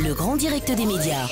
Le grand direct des médias.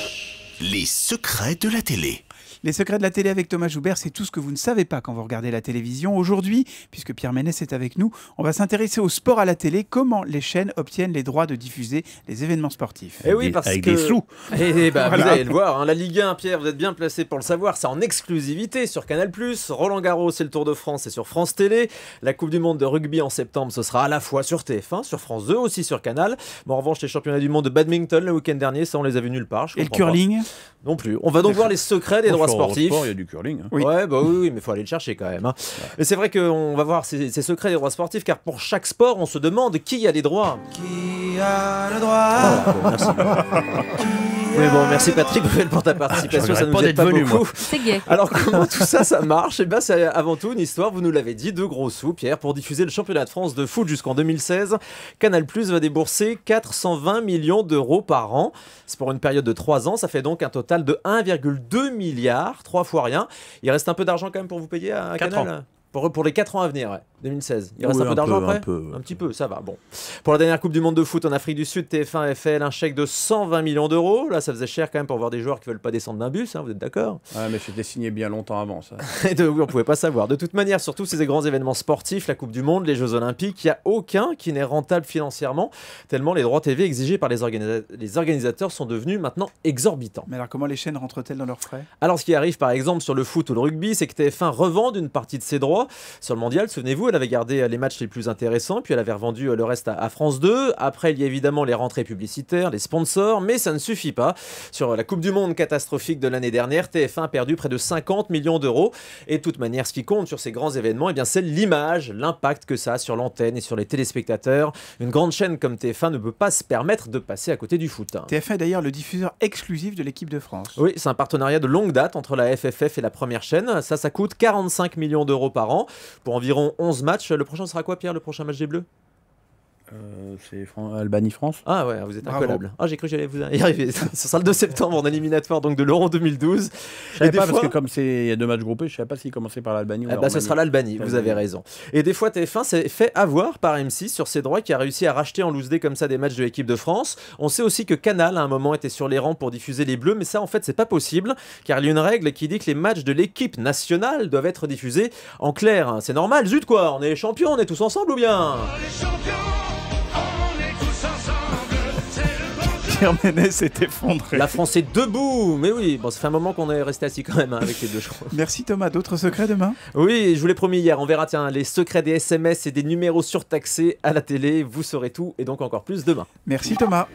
Les secrets de la télé. Les secrets de la télé avec Thomas Joubert, c'est tout ce que vous ne savez pas quand vous regardez la télévision. Aujourd'hui, puisque Pierre Ménès est avec nous, on va s'intéresser au sport à la télé, comment les chaînes obtiennent les droits de diffuser les événements sportifs. Et oui, parce avec que... des sous. Et bah, Voilà. Vous allez le voir, hein, la Ligue 1, Pierre, vous êtes bien placé pour le savoir, c'est en exclusivité sur Canal+. Roland Garros, c'est le Tour de France, c'est sur France Télé. La Coupe du Monde de rugby en septembre, ce sera à la fois sur TF1, sur France 2, aussi sur Canal. Mais en revanche, les championnats du monde de badminton le week-end dernier, ça on les a vus nulle part. Je Et le comprends curling pas. Non plus. On va donc voir les secrets des droits sportifs. Il y a du curling. Hein. Oui. Ouais, bah oui, mais il faut aller le chercher quand même. Hein. Mais c'est vrai qu'on va voir ces secrets des droits sportifs, car pour chaque sport, on se demande qui a les droits. Qui a le droit Merci. Mais bon, merci Patrick Bruel pour ta participation, ça nous aide pas beaucoup. C'est gay. Alors comment tout ça, ça marche? Eh bien, c'est avant tout une histoire, vous nous l'avez dit, de gros sous, Pierre, pour diffuser le championnat de France de foot jusqu'en 2016. Canal+ va débourser 420 millions d'euros par an. C'est pour une période de 3 ans, ça fait donc un total de 1,2 milliard, 3 fois rien. Il reste un peu d'argent quand même pour vous payer à 4 Canal pour les 4 ans à venir, ouais, 2016. Il reste Oui, un peu d'argent après un petit peu, ça va. Bon. Pour la dernière Coupe du Monde de foot en Afrique du Sud, TF1 a fait un chèque de 120 millions d'euros. Là, ça faisait cher quand même pour voir des joueurs qui veulent pas descendre d'un bus, hein, vous êtes d'accord? Ouais, mais c'était signé bien longtemps avant ça. Oui, on pouvait pas savoir. De toute manière, sur tous ces grands événements sportifs, la Coupe du Monde, les Jeux Olympiques, il n'y a aucun qui n'est rentable financièrement, tellement les droits TV exigés par les organisateurs sont devenus maintenant exorbitants. Mais alors comment les chaînes rentrent-elles dans leurs frais? Alors ce qui arrive par exemple sur le foot ou le rugby, c'est que TF1 revende une partie de ses droits. Sur le mondial, souvenez-vous, elle avait gardé les matchs les plus intéressants, puis elle avait revendu le reste à France 2. Après, il y a évidemment les rentrées publicitaires, les sponsors, mais ça ne suffit pas. Sur la Coupe du Monde catastrophique de l'année dernière, TF1 a perdu près de 50 millions d'euros. Et de toute manière, ce qui compte sur ces grands événements, eh bien, c'est l'image, l'impact que ça a sur l'antenne et sur les téléspectateurs. Une grande chaîne comme TF1 ne peut pas se permettre de passer à côté du foot. TF1 est d'ailleurs le diffuseur exclusif de l'équipe de France. Oui, c'est un partenariat de longue date entre la FFF et la première chaîne. Ça coûte 45 millions d'euros par an pour environ 11 matchs. Le prochain sera quoi, Pierre, le prochain match des Bleus? C'est Albanie-France. Ah ouais, vous êtes Bravo. incollable. Ah, j'ai cru que j'allais vous y arriver. Ce sera le 2 septembre en éliminatoire donc de l'Euro 2012. Je savais des pas fois- parce que comme il y a 2 matchs groupés, je savais pas s'il commençait par l'Albanie ou Ah la bah, ce Roumanie. sera l'Albanie, vous avez raison. Et des fois, TF1 s'est fait avoir par M6 sur ses droits, qui a réussi à racheter en loose day comme ça des matchs de l'équipe de France. On sait aussi que Canal, à un moment, était sur les rangs pour diffuser les Bleus, mais ça, en fait, c'est pas possible, car il y a une règle qui dit que les matchs de l'équipe nationale doivent être diffusés en clair. C'est normal, zut quoi, on est champions, on est tous ensemble ou bien? Pierre Ménès s'est effondré. La France est debout. Mais oui, bon, ça fait un moment qu'on est resté assis quand même hein, avec les deux, je crois. Merci Thomas, d'autres secrets demain? Oui, je vous l'ai promis hier, on verra tiens, les secrets des SMS et des numéros surtaxés à la télé. Vous saurez tout et donc encore plus demain. Merci Thomas.